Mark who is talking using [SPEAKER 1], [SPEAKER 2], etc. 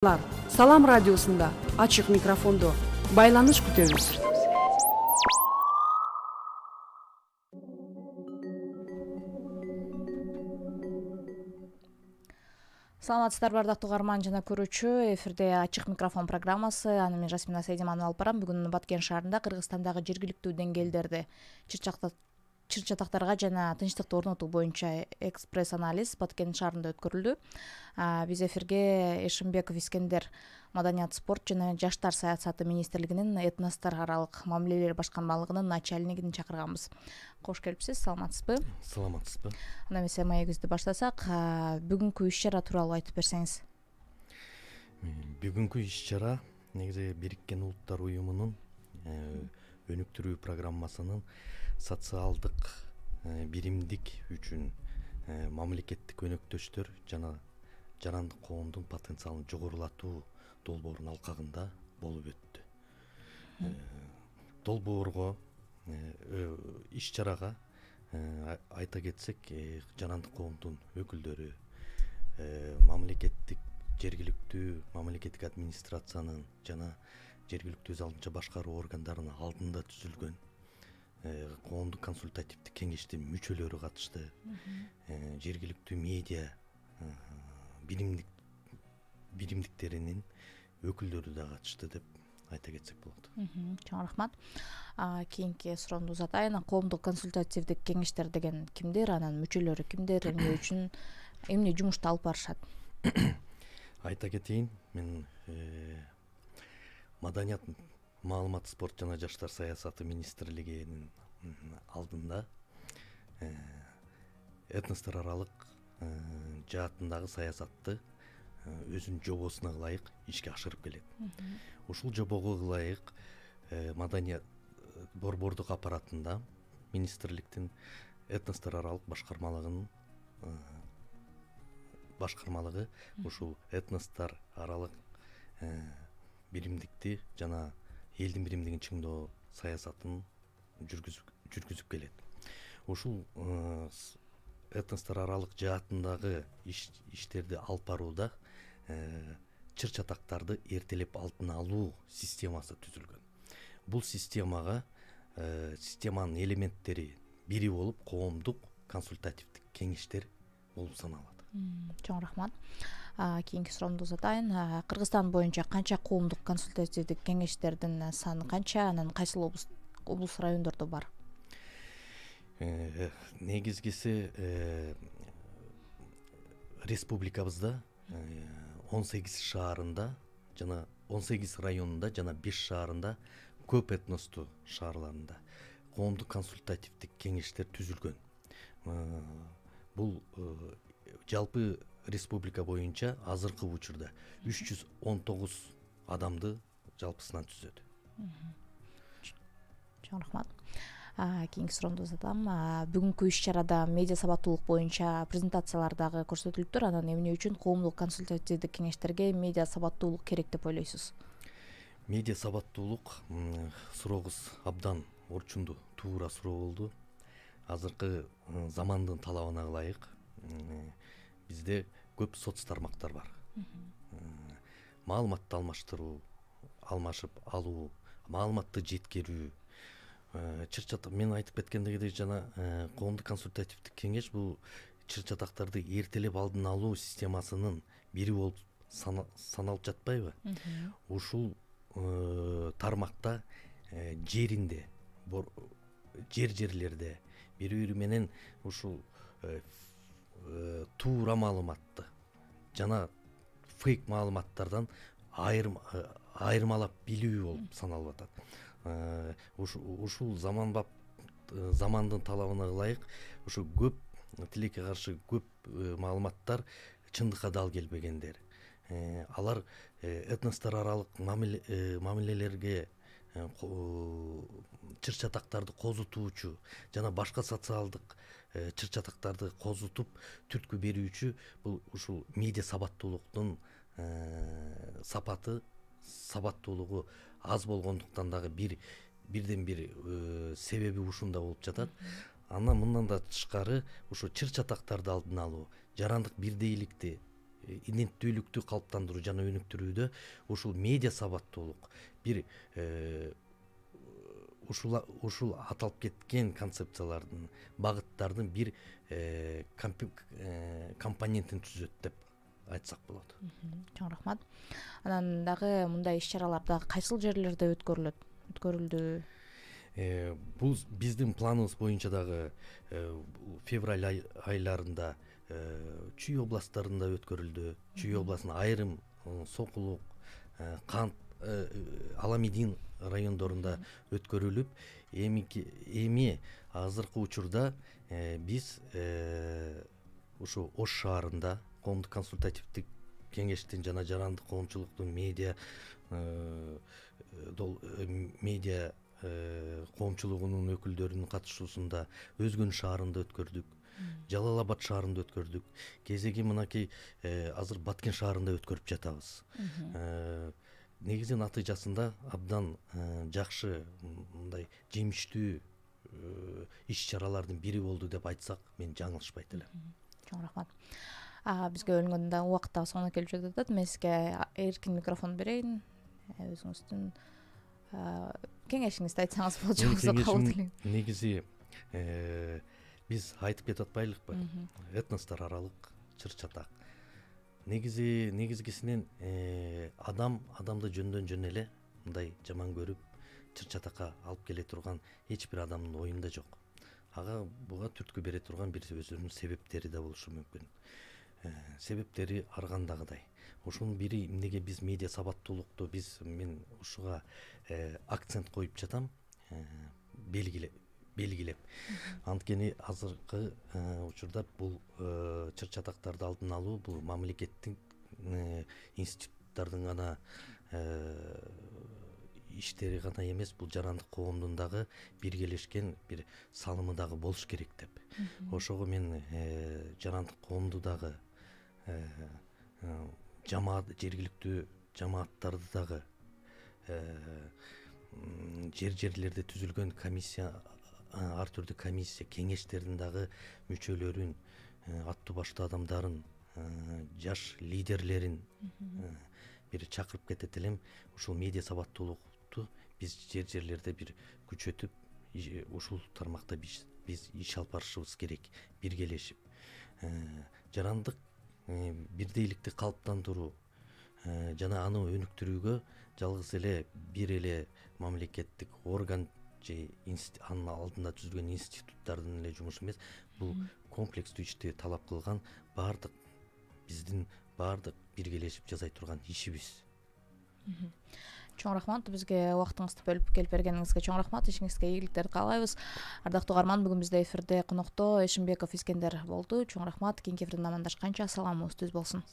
[SPEAKER 1] Салам радиосунда ачык микрофондо байланыш күтөбүз.
[SPEAKER 2] Саламатсыздар бардактуу угарман жана көрүүчү. Эфирде ачык микрофон программасы. Аны мен Жасмина Сейдиман алып барам. Бүгүн Баткен шаарында Кыргызстандагы жергиликтүү деңгээлдерди чыр-чатактарга жана тынчтыкты орнотуу боюнча экспресс анализ Баткен шаарында өткөрүлдү. Биз эфирге Эшимбеков Искендер Маданият, спорт жана жаштар саясаты министрлигинин этностор аралык мамилелер башкармалыгынын начальнигин чакырганбыз. Кош келипсиз, саламатсызбы?
[SPEAKER 3] Саламатсызбы.
[SPEAKER 2] Анда эмесе маегибизди баштасак, бүгүнкү иш-чара тууралуу айтып берсеңиз.
[SPEAKER 3] Бүгүнкү иш-чара негизи Бириккен Улуттар Уюмунун өнүктүрүү программасынын социалдык биримдик үчүн мамлекеттик өнөктөштөр жана жарандык коомдун потенциалын жогорулатуу долбоорунун алкагында болуп өттү. Долбоорго иш-чарага айта кетсек, жарандык коомдун өкүлдөрү мамлекеттик жергиликтүү мамлекеттик администрациянын жана жергиликтүү өз алдынча башкаруу органдарынын алдында түзүлгөн коомдук консультативдик кеңештин мүчөлөрү катышты. Жергиликтүү медиа биримдиктеринин өкүлдөрү да катышты деп айта кетсек болот.
[SPEAKER 2] Чоң рахмат. Кийинки суроомду узатайын. Коомдук консультативдик кеңештер деген кимдер, анын мүчөлөрү кимдер, эмне үчүн эмне жумушту алып барышат?
[SPEAKER 3] Айта кетейин, мен Маданият, маалымат, спорт жана жаштар саясаты министрлигинин алдында этностор аралык жаатындагы саясатты өзүнүн жобосуна ылайык ишке ашырып келет. Ушул жобого ылайык Маданият борбордук аппаратында министрликтин этностор аралык башкармалыгы ушул этностор аралык биримдикти жана элдин биримдигин чыңдоо саясатын жүргүзүп келет. Ушул этностор аралык жаатындагы иштерди алып барууда чыр-чатактарды эртелеп алдын алуу системасы түзүлгөн. Бул системанын элементтери бири болуп коомдук консультативдик кеңештер болуп саналат.
[SPEAKER 2] Чоң рахмат. Кийинки суроомду узатайын. Кыргызстан боюнча канча коомдук консультативдик кеңештердин саны канча, анан кайсыл облус райондордо бар?
[SPEAKER 3] Негизгиси республикабызда 18 шаарында жана 18 районунда жана 5 шаарында көп этностуу шаарларында коомдук консультативдик кеңештер түзүлгөн. Бул жалпы республика боюнча азыркы учурда 319 адамды жалпысынан түзөт.
[SPEAKER 2] Чоң рахмат. Кийинки суроомду узатам. Бүгүнкү иш-чарада медиа сабаттуулук боюнча презентациялар дагы көрсөтүлүптүр. Анан эмне үчүн коомдук консультативдик кеңештерге медиа сабаттуулук керек деп ойлойсуз?
[SPEAKER 3] Медиа сабаттуулук сурооңуз абдан орчундуу, туура суроо болду. Азыркы замандын талабына ылайык бизде көп соц тармактар бар. Маалыматты алмашып алуу, маалыматты жеткирүү, чыр-чатак мен айтып кеткендегидей жана коомдук консультативдик кеңеш бул чыр-чатактарды эртелеп алдын алуу системасынын бири болуп саналып жатпайбы? Ушул тармакта жерлерде бири-бири менен ушул туура маалыматты жана фейк маалыматтардан айырмалап билүү болуп саналып атат. Ушул замандын талабына ылайык ушу көп тилекке каршы көп маалыматтар чындыкка дал келбегендер. Алар этностор аралык мамилелерге чыр-чатактарды козутуучу жана башка социалдык чыр-чатактарды козутуп түрткү берүүчү бул ушул медиа сабаттуулуктун сабаттуулугу аз болгондуктан дагы бирден бир себеби ушунда болуп жатат. Андан мындан да тышкары ушу чыр-чатактарды алдын алуу, жарандык бирдейликти иденттүүлүктү калыптандыруу жана өнүктүрүүдө ушул медиа сабаттуулук бир ушул аталып кеткен концепциялардын багыттардын бир компонентин түзөт деп айтсак болот.
[SPEAKER 2] Чоң рахмат. Анан дагы мындай иш-чаралар дагы кайсыл жерлерде өткөрүлдү?
[SPEAKER 3] Бул биздин планыбыз боюнча дагы февраль айларында Чүй областтарында өткөрүлдү. Чүй областынын айрым Сокулук, Кант, Аламедин райондорунда өткөрүлүп, эми азыркы учурда биз ушу Ош шаарында коомдук консультативдик кеңештин жана жарандык коомчулуктун медиа коомчулугунун өкүлдөрүнүн катышуусунда Өзгөн шаарында өткөрдүк. Жалал Абад шаарында өткөрдүк. Кезеги мынакей азыр Баткен шаарында өткөрүп жатабыз. Негизи натыйжасында абдан жакшы мындай жемиштүү иш-чаралардын бири болду деп айтсак, мен жаңылышпайт элем.
[SPEAKER 2] Чоң рахмат. Бизге бөлүнгөн убакыт да соңуна келип жатат. Мен сизге эркин микрофон берейин. Өзүңүздүн кеңешиңизди айтсаңыз болчу кабыл элем.
[SPEAKER 3] Негизи биз айтып кетип атпайлыкпы? Этностор аралык чыр-чатак. Негизгисинен адамды жөндөн жөн эле мындай жаман көрүп чыр-чатакка алып келе турган эч бир адамдын оюнда жок. Буга түрткү бере турган бир өзүнүн себептери да болушу мүмкүн. Себептери ар кандагыдай. Ошонун бири эмнеге биз медиа сабаттуулукту мен ушуга акцент коюп жатам, белгилеп. Анткени азыркы учурда бул чыр-чатактарды алдын алуу бул мамлекеттин институттардын гана иштери гана эмес, бул жарандык коомдун дагы биргелешкен бир салымы дагы болуш керек деп. Ошого мен жарандык коомду дагы жергиликтүү жамааттарды дагы жерлерде түзүлгөн комиссия, ар түрдүү комиссия кеңештердин дагы мүчөлөрүн, аттуу баштуу адамдарын, жаш лидерлерин бир чакырып кетет элем. Ушул медиа сабаттуулукту биз жерлерде бир күчөтүп, ушул тармакта биз иш алып барышыбыз керек, биргелешип. Жарандык бирдейликти калыптандыруу жана аны өнүктүрүүгө жалгыз эле бир эле мамлекеттик орган же анын алдында түзүлгөн институттардын эле жумушу эмес, бул комплекстүү ишти талап кылган биздин баардык биргелешип жасай турган ишибиз.
[SPEAKER 2] Чоң рахмат, бизге убактыңызды бөлүп келип бергениңизге чоң рахмат. Ишиңизге ийгиликтерди каалайбыз. Ардактуу угарман, бүгүн бизде эфирде конокто Эшимбеков Искендер болду. Чоң рахмат. Кийинки эфирден амандашканча саламыбыз түз болсун.